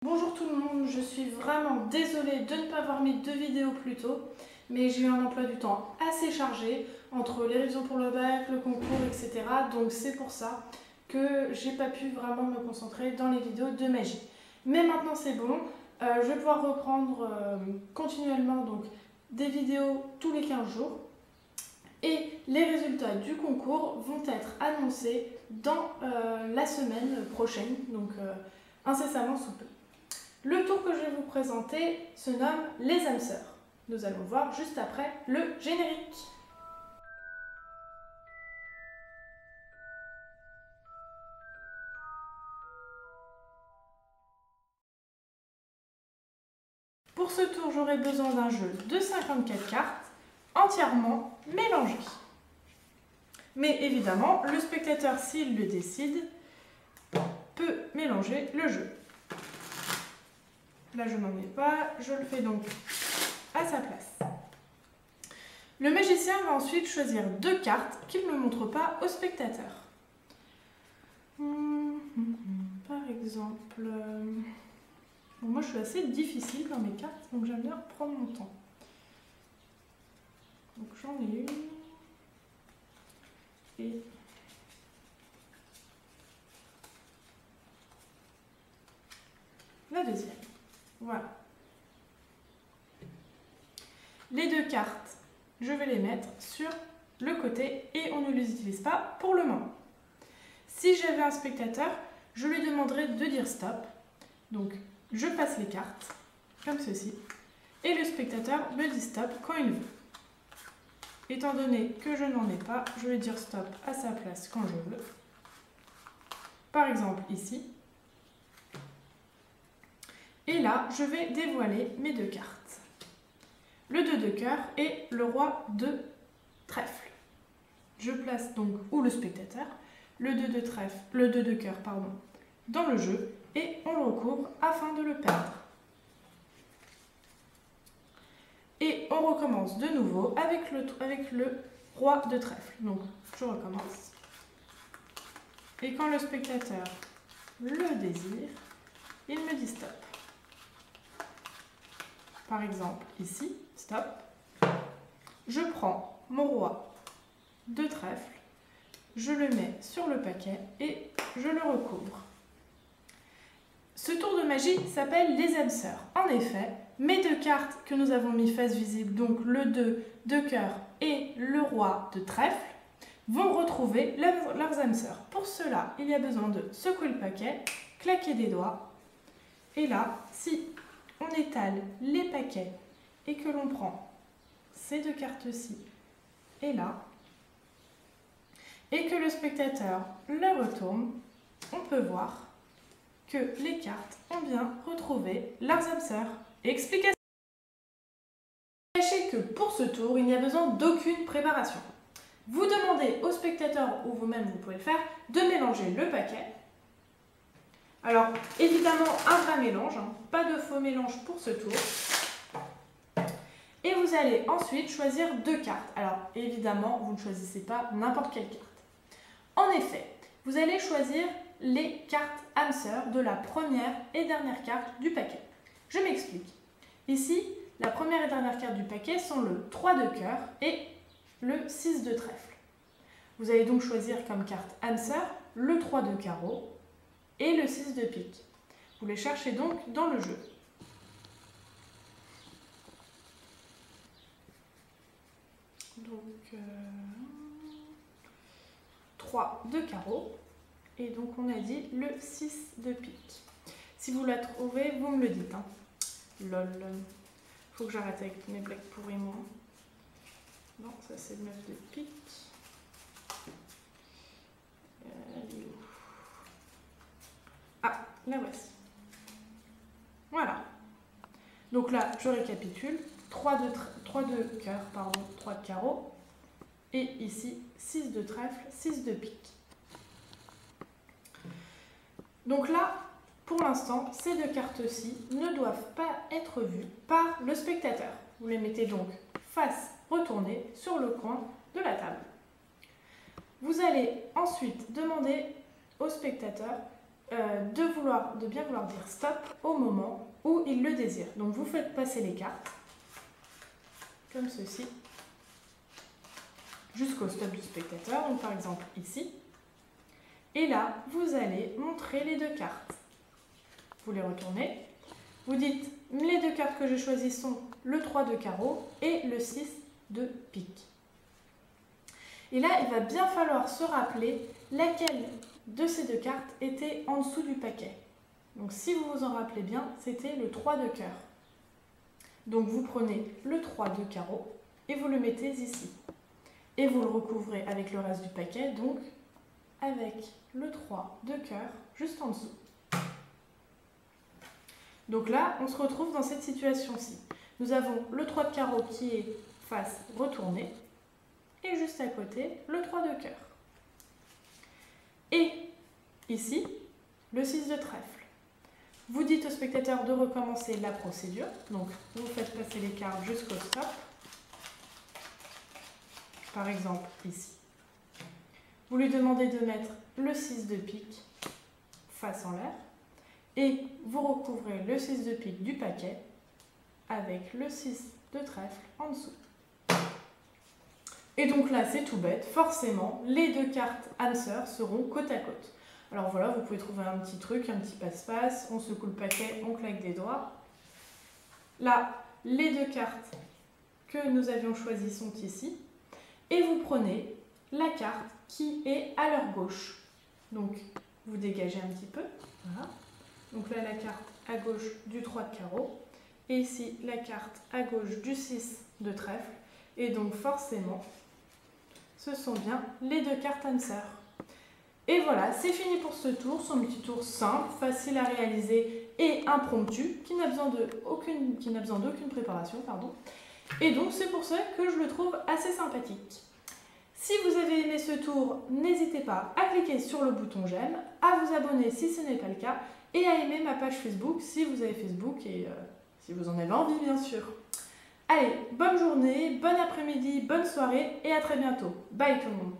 Bonjour tout le monde, je suis vraiment désolée de ne pas avoir mis de vidéo plus tôt, mais j'ai eu un emploi du temps assez chargé entre les révisions pour le bac, le concours, etc. Donc c'est pour ça que j'ai pas pu vraiment me concentrer dans les vidéos de magie. Mais maintenant c'est bon, je vais pouvoir reprendre continuellement donc, des vidéos tous les 15 jours. Et les résultats du concours vont être annoncés dans la semaine prochaine, donc incessamment sous peu. Le tour que je vais vous présenter se nomme les âmes sœurs. Nous allons voir juste après le générique. Pour ce tour, j'aurai besoin d'un jeu de 54 cartes entièrement mélangées. Mais évidemment, le spectateur, s'il le décide, peut mélanger le jeu. Là, je n'en ai pas, je le fais donc à sa place. Le magicien va ensuite choisir deux cartes qu'il ne montre pas au spectateur. Par exemple, bon, moi je suis assez difficile dans mes cartes, donc j'aime bien prendre mon temps. Donc j'en ai une et la deuxième. Voilà. Les deux cartes, je vais les mettre sur le côté et on ne les utilise pas pour le moment. Si j'avais un spectateur, je lui demanderais de dire stop. Donc je passe les cartes, comme ceci, et le spectateur me dit stop quand il veut. Étant donné que je n'en ai pas, je vais dire stop à sa place quand je veux. Par exemple ici. Et là, je vais dévoiler mes deux cartes. Le 2 de cœur et le roi de trèfle. Je place donc, ou le spectateur, le 2 de trèfle, le 2 de cœur, pardon, dans le jeu et on le recouvre afin de le perdre. Et on recommence de nouveau avec le roi de trèfle. Donc, je recommence. Et quand le spectateur le désire, il me dit stop. Par exemple, ici, stop. Je prends mon roi de trèfle, je le mets sur le paquet et je le recouvre. Ce tour de magie s'appelle les âmes sœurs. En effet, mes deux cartes que nous avons mis face visible, donc le 2 de cœur et le roi de trèfle, vont retrouver leurs âmes sœurs. Pour cela, il y a besoin de secouer le paquet, claquer des doigts. Et là, si on étale les paquets et que l'on prend ces deux cartes-ci et là, et que le spectateur les retourne, on peut voir que les cartes ont bien retrouvé leurs âmes sœurs. Explication. Sachez que pour ce tour, il n'y a besoin d'aucune préparation. Vous demandez au spectateur, ou vous-même vous pouvez le faire, de mélanger le paquet. Alors, évidemment, un vrai mélange, hein, pas de faux mélange pour ce tour. Et vous allez ensuite choisir deux cartes. Alors, évidemment, vous ne choisissez pas n'importe quelle carte. En effet, vous allez choisir les cartes âmes sœurs de la première et dernière carte du paquet. Je m'explique. Ici, la première et dernière carte du paquet sont le 3 de cœur et le 6 de trèfle. Vous allez donc choisir comme carte âme sœur le 3 de carreau et le 6 de pique. Vous les cherchez donc dans le jeu. Donc, 3 de carreau et donc on a dit le 6 de pique. Si vous la trouvez, vous me le dites. Hein. Lol. Faut que j'arrête avec mes blagues pourries, moi. Non, ça c'est le 9 de pique. Elle est où? Ah, la voici. Voilà. Donc là, je récapitule. 3 de cœur, pardon, 3 de carreau. Et ici, 6 de trèfle, 6 de pique. Donc là, pour l'instant, ces deux cartes-ci ne doivent pas être vues par le spectateur. Vous les mettez donc face retournée sur le coin de la table. Vous allez ensuite demander au spectateur de bien vouloir dire stop au moment où il le désire. Donc vous faites passer les cartes, comme ceci, jusqu'au stop du spectateur, donc par exemple ici. Et là, vous allez montrer les 2 cartes. Vous les retournez. Vous dites, les 2 cartes que j'ai choisies sont le 3 de carreau et le 6 de pique. Et là, il va bien falloir se rappeler laquelle de ces 2 cartes était en dessous du paquet. Donc si vous vous en rappelez bien, c'était le 3 de cœur. Donc vous prenez le 3 de carreau et vous le mettez ici. Et vous le recouvrez avec le reste du paquet, donc avec le 3 de cœur juste en dessous. Donc là, on se retrouve dans cette situation-ci. Nous avons le 3 de carreau qui est face retournée et juste à côté, le 3 de cœur. Et ici, le 6 de trèfle. Vous dites au spectateur de recommencer la procédure. Donc, vous faites passer les cartes jusqu'au stop. Par exemple, ici. Vous lui demandez de mettre le 6 de pique face en l'air. Et vous recouvrez le 6 de pique du paquet avec le 6 de trèfle en dessous. Et donc là, c'est tout bête. Forcément, les 2 cartes answer seront côte à côte. Alors voilà, vous pouvez trouver un petit truc, un petit passe-passe. On secoue le paquet, on claque des doigts. Là, les 2 cartes que nous avions choisies sont ici. Et vous prenez la carte qui est à leur gauche. Donc, vous dégagez un petit peu. Voilà. Donc là, la carte à gauche du 3 de carreau. Et ici, la carte à gauche du 6 de trèfle. Et donc, forcément, ce sont bien les 2 cartes answer. Et voilà, c'est fini pour ce tour. C'est un petit tour simple, facile à réaliser et impromptu, qui n'a besoin d'aucune préparation. Et donc, c'est pour ça que je le trouve assez sympathique. Si vous avez aimé ce tour, n'hésitez pas à cliquer sur le bouton j'aime, à vous abonner si ce n'est pas le cas, et à aimer ma page Facebook si vous avez Facebook et si vous en avez envie, bien sûr. Allez, bonne journée, bon après-midi, bonne soirée et à très bientôt. Bye tout le monde.